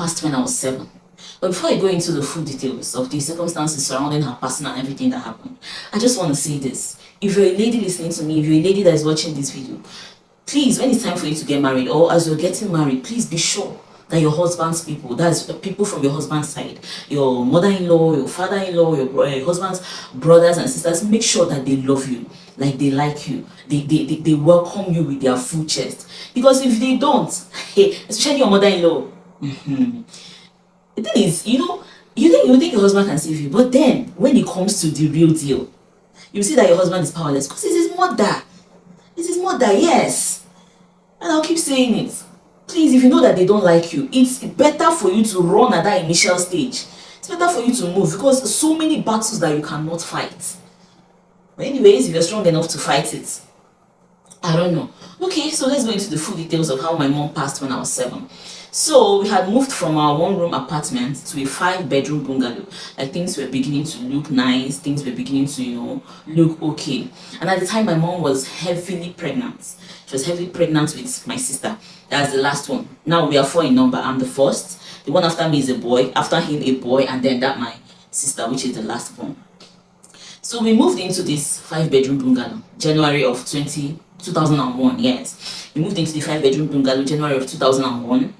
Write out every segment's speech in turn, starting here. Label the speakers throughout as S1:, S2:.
S1: passed when I was 7. But before I go into the full details of the circumstances surrounding her passing and everything that happened, I just want to say this. If you're a lady listening to me, if you're a lady that is watching this video, please, when it's time for you to get married or as you're getting married, please be sure that your husband's people, that's people from your husband's side, your mother-in-law, your father-in-law, your husband's brothers and sisters, make sure that they love you, like they like you, they welcome you with their full chest. Because if they don't, hey, especially your mother-in-law, the thing is, you think your husband can save you, but then when it comes to the real deal, you see that your husband is powerless because it's his mother. It's his mother, yes. And I'll keep saying it. Please, if you know that they don't like you, it's better for you to run at that initial stage. It's better for you to move because so many battles that you cannot fight. But anyways, if you're strong enough to fight it, I don't know. Okay, so let's go into the full details of how my mom passed when I was 7. So we had moved from our 1-room apartment to a 5-bedroom bungalow. Like things were beginning to look nice, things were beginning to, look okay. And at the time, my mom was heavily pregnant. She was heavily pregnant with my sister. That's the last one. Now we are 4 in number. I'm the first. The one after me is a boy. After him, a boy, and then that my sister, which is the last one. So we moved into this 5-bedroom bungalow, January of 2001. Yes, we moved into the 5-bedroom bungalow, January of 2001.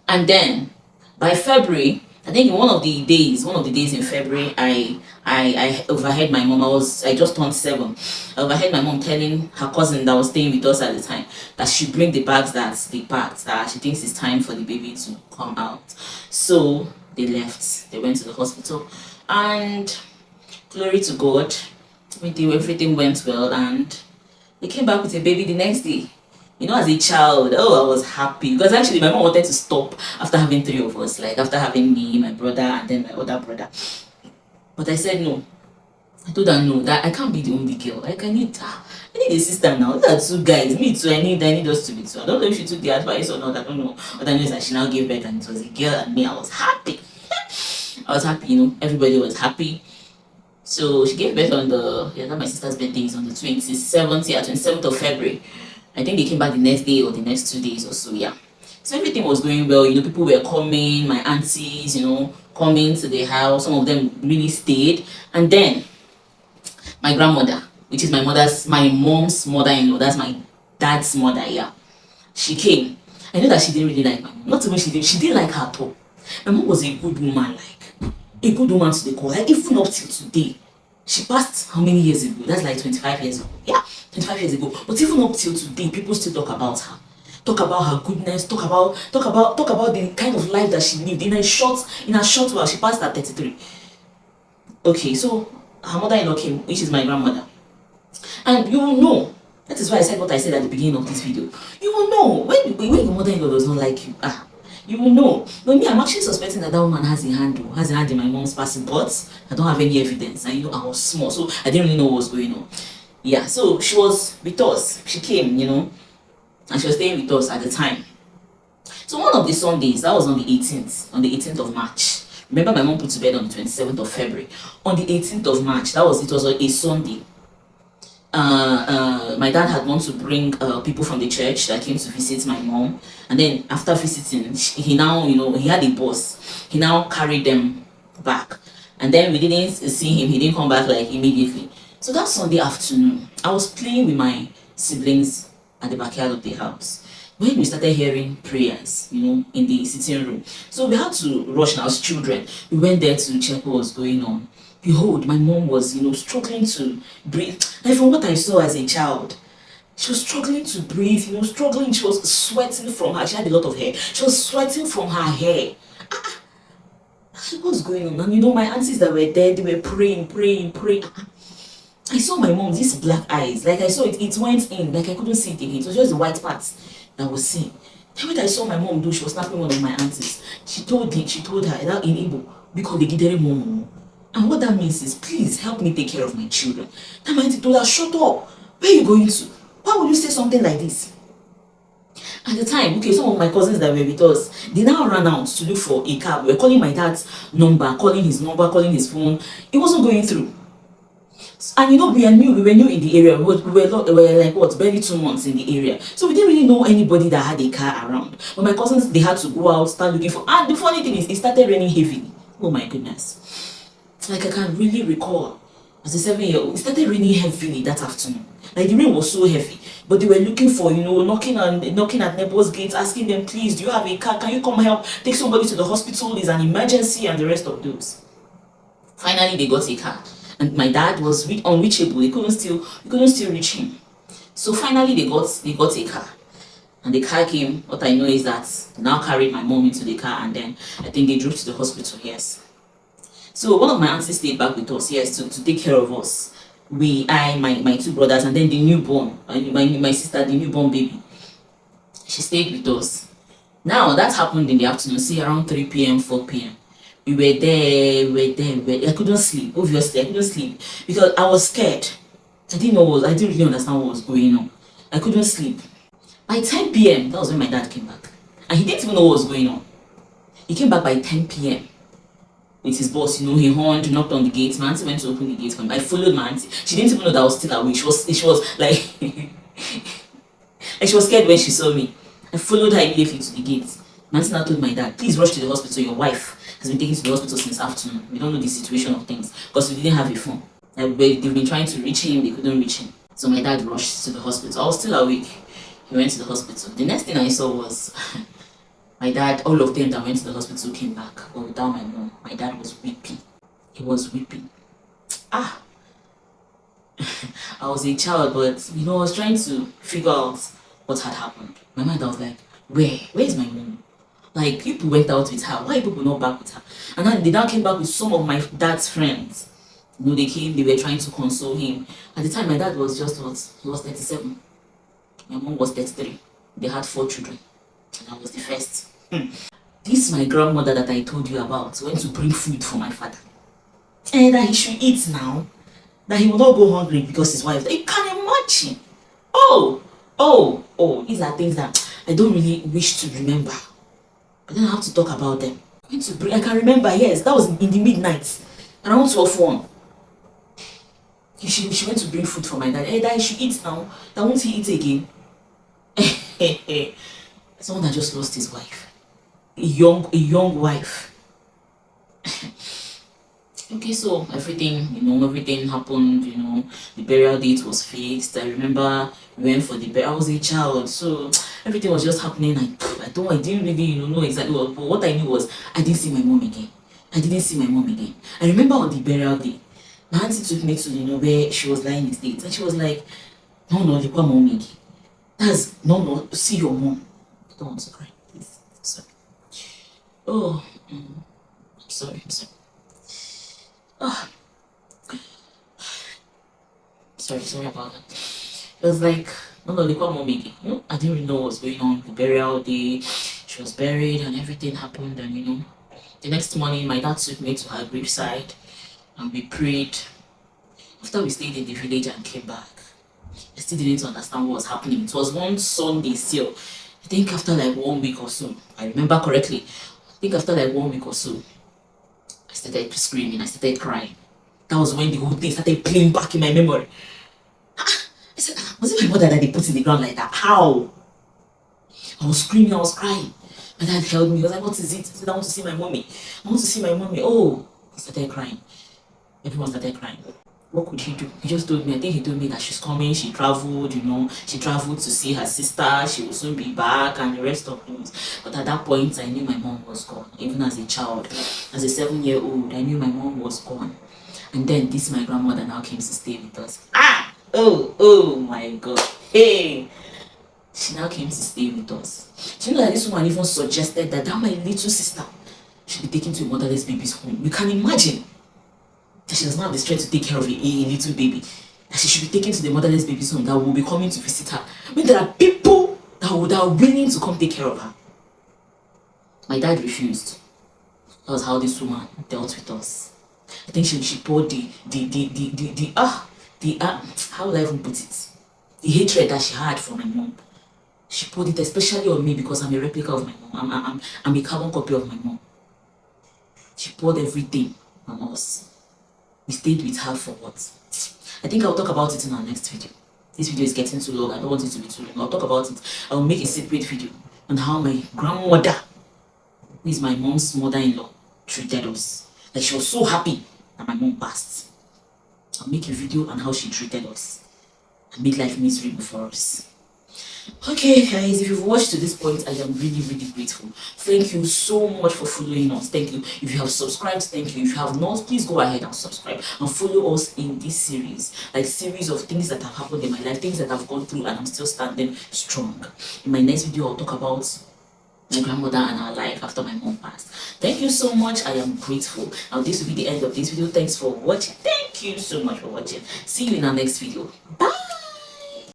S1: And then by February, I think one of the days in February, I overheard my mom. I just turned 7. I overheard my mom telling her cousin that was staying with us at the time that she bring the bags that they packed, that she thinks it's time for the baby to come out. So they left. They went to the hospital, and glory to God, everything went well, and they came back with a baby the next day. As a child, I was happy because actually my mom wanted to stop after having 3 of us, like after having me, my brother, and then my other brother. But I said no. I told her no, that I can't be the only girl. Like I need a sister now. There are 2 guys. Me too. I need us to be 2. I don't know if she took the advice or not. I don't know. But I know is that she now gave birth and it was a girl and me. I was happy. I was happy. Everybody was happy. So she gave birth on my sister's birthday is on the 27th of February. I think they came back the next day or the next 2 days or so, yeah. So everything was going well, people were coming, my aunties, coming to the house. Some of them really stayed. And then my grandmother, which is my mom's mother-in-law, that's my dad's mother, yeah. She came. I know that she didn't really like my mom. Not even she didn't like her at all. My mom was a good woman, like a good woman to the core. Like even up till today. She passed how many years ago? That's like 25 years ago. Yeah, 25 years ago. But even up till today, people still talk about her. Talk about her goodness, talk about the kind of life that she lived in a short while. She passed at 33. Okay, so her mother-in-law came, which is my grandmother. And you will know, that is why I said what I said at the beginning of this video. You will know when your mother-in-law does not like you. You will know. But me, I'm actually suspecting that woman has a hand in my mom's passing, but I don't have any evidence. And I was small, so I didn't really know what was going on. Yeah, so she was with us. She came, and she was staying with us at the time. So one of the Sundays, that was on the 18th of March. Remember, my mom put to bed on the 27th of February. On the 18th of March, it was a Sunday. My dad had wanted to bring people from the church that came to visit my mom, and then after visiting, he now, he had a bus. He now carried them back, and then we didn't see him. He didn't come back like immediately. So that Sunday afternoon, I was playing with my siblings at the backyard of the house when we started hearing prayers, in the sitting room. So we had to rush now as children. We went there to check what was going on. Behold, my mom was, struggling to breathe. And from what I saw as a child, she was struggling to breathe, struggling. She was sweating from her. She had a lot of hair. She was sweating from her hair. What's going on? And my aunties that were there, they were praying. I saw my mom, these black eyes. Like I saw it went in. Like I couldn't see it again. It was just the white parts that was seen. Then when I saw my mom do, she was snapping one of my aunties. She told her that in Igbo, because they get mom. And what that means is, please help me take care of my children. That my auntie told her, shut up. Where are you going to? Why would you say something like this? At the time, okay, some of my cousins that were with us, they now ran out to look for a cab. We were calling my dad's number, calling his phone. It wasn't going through. And we were new in the area. We were like what, barely 2 months in the area. So we didn't really know anybody that had a car around. But my cousins, they had to go out, start looking for. And the funny thing is, it started raining heavily. Oh my goodness. Like I can really recall, as a 7-year-old, it started raining heavily that afternoon. Like the rain was so heavy, but they were looking for, knocking at neighbors' gates, asking them, please, do you have a car? Can you come help? Take somebody to the hospital. There's an emergency, and the rest of those. Finally, they got a car, and my dad was unreachable. They couldn't still reach him. So finally, they got a car, and the car came. What I know is that they now carried my mom into the car, and then I think they drove to the hospital. Yes. So one of my aunties stayed back with us. Yes, to take care of us. My two brothers, and then the newborn, my sister, the newborn baby. She stayed with us. Now that happened in the afternoon, say around 3 p.m., 4 p.m. We were there. I couldn't sleep. Obviously, I couldn't sleep because I was scared. I didn't really understand what was going on. I couldn't sleep. By 10 p.m., that was when my dad came back. And he didn't even know what was going on. He came back by 10 p.m. with his boss, he horned, knocked on the gate. My auntie went to open the gate for him. I followed my auntie. She didn't even know that I was still awake. She was like, like she was scared when she saw me. I followed her immediately to the gate. My auntie now told my dad, please rush to the hospital. Your wife has been taken to the hospital since afternoon. We don't know the situation of things because we didn't have a phone. They've been trying to reach him. They couldn't reach him. So my dad rushed to the hospital. I was still awake. He went to the hospital. The next thing I saw was my dad, all of them that went to the hospital came back, but without my mom. My dad was weeping. He was weeping. I was a child, but I was trying to figure out what had happened. My mind, I was like, where is my mom? Like, people went out with her. Why are people not back with her? And then they now came back with some of my dad's friends. They came, they were trying to console him. At the time, my dad was just he was 37. My mom was 33. They had 4 children. And I was the first. This my grandmother that I told you about went to bring food for my father. And that he should eat now. That he will not go hungry because his wife. You can imagine. These are things that I don't really wish to remember. But then I have to talk about them. I can remember, yes, that was in the midnight. Around 12:01. She went to bring food for my dad. Hey, that he should eat now. That won't he eat again? Someone that just lost his wife. A young wife. Okay, so everything happened, the burial date was fixed. I remember we went for the burial. I was a child, so everything was just happening. I didn't really, know exactly what, but what I knew was I didn't see my mom again. I remember on the burial day, my auntie took me to, where she was lying in state, and she was like, no, mommy. That's, no, see your mom. I don't want to cry, please. Sorry. Oh, I'm sorry. Oh, sorry about that. It was like, no, mommy. I didn't really know what was going on. The burial day, she was buried, and everything happened. And the next morning, my dad took me to her graveside, and we prayed. After we stayed in the village and came back, I still didn't understand what was happening. It was one Sunday still. I think after like 1 week or so, I remember correctly. I think after like 1 week or so, I started screaming, I started crying. That was when the whole thing started playing back in my memory. I said, was it my mother that they put in the ground like that? How? I was screaming, I was crying. My dad held me. He was like, what is it? I said, I want to see my mommy. Oh, he started crying. Everyone started crying. What could he do? He told me that she's coming, she traveled, she traveled to see her sister, she will soon be back, and the rest of things. But at that point, I knew my mom was gone. Even as a child, as a 7-year-old, I knew my mom was gone. And then my grandmother now came to stay with us. Oh my God. Hey! She now came to stay with us. Do you know that this woman even suggested that my little sister should be taken to a motherless baby's home? You can imagine that she does not have the strength to take care of a little baby. That she should be taken to the motherless baby's home, that will be coming to visit her. I mean, there are people that are willing to come take care of her. My dad refused. That was how this woman dealt with us. I think she poured how would I even put it? The hatred that she had for my mom. She poured it especially on me because I'm a replica of my mom. I'm a carbon copy of my mom. She poured everything on us. We stayed with her for what? I think I'll talk about it in our next video. This video is getting too long. I don't want it to be too long. I'll talk about it. I'll make a separate video on how my grandmother, who is my mom's mother-in-law, treated us. Like, she was so happy that my mom passed. I'll make a video on how she treated us and made life miserable for us. Okay guys, if you've watched to this point, I am really grateful. Thank you so much for following us. Thank you. If you have subscribed, thank you. If you have not, please go ahead and subscribe and follow us in this series, like series of things that have happened in my life, things that I've gone through, and I'm still standing strong. In my next video, I'll talk about my grandmother and her life after my mom passed. Thank you so much. I am grateful. Now this will be the end of this video. Thanks for watching. Thank you so much for watching. See you in our next video. Bye.